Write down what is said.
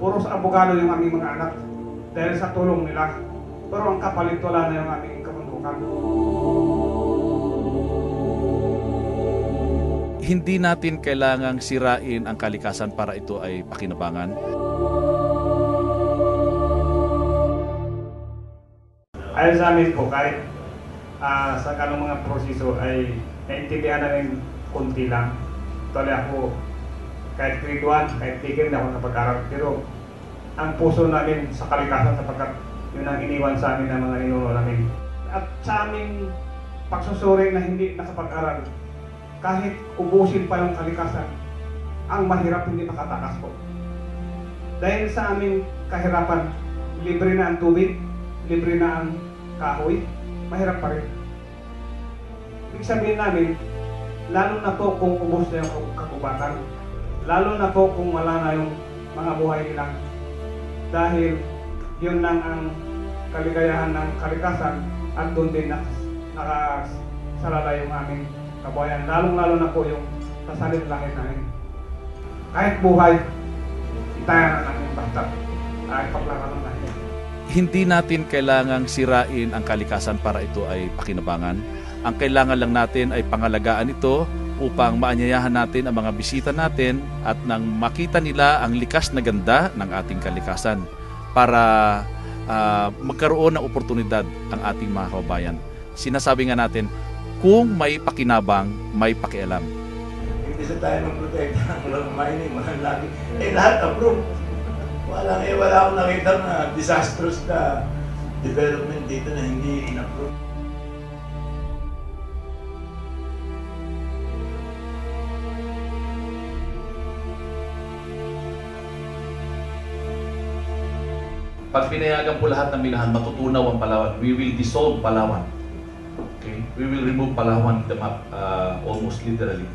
Puro sa abogado yung aming mga anak dahil sa tulong nila. Pero ang kapalit wala na yung aming kamundukan. Hindi natin kailangang sirain ang kalikasan para ito ay pakinabangan. Ayon sa amin po, kahit sa kanong mga proseso ay naintindihan namin kunti lang. Tuloy ako, kahit grade 1, kahit tigil na ako napag-aral. Pero ang puso namin sa kalikasan sapagkat yun ang iniwan sa amin ng mga ninuno namin. At sa aming pagsusuri na hindi nakapag-aral, kahit ubusin pa yung kalikasan, ang mahirap hindi makatakas po. Dahil sa aming kahirapan, libre na ang tubig, libre na ang kahoy, mahirap pa rin. Ibig sabihin namin, lalo na po kung ubos na yung kakubatan, lalo na po kung wala na yung mga buhay nila. Dahil yun lang ang kaligayahan ng kalikasan at doon din nakasalala yung aming kabuhayan. Lalong-lalo na po yung sasalit lahit namin. Kahit buhay, itayan na namin basta ay paglakaran namin. Hindi natin kailangang sirain ang kalikasan para ito ay pakinabangan. Ang kailangan lang natin ay pangalagaan ito upang maanyayahan natin ang mga bisita natin at nang makita nila ang likas na ganda ng ating kalikasan para magkaroon ng oportunidad ang ating mga kababayan. Sinasabi nga natin, kung may pakinabang, may pakialam. Hindi sa tayo mag-protect ng mining, walang lagi. Lahat approve. Wala akong nakita na disastrous na development dito na hindi in-approve. Pag pinayagan po lahat ng minahan, matutunaw ang Palawan. We will dissolve Palawan. Okay? We will remove Palawan from the map almost literally.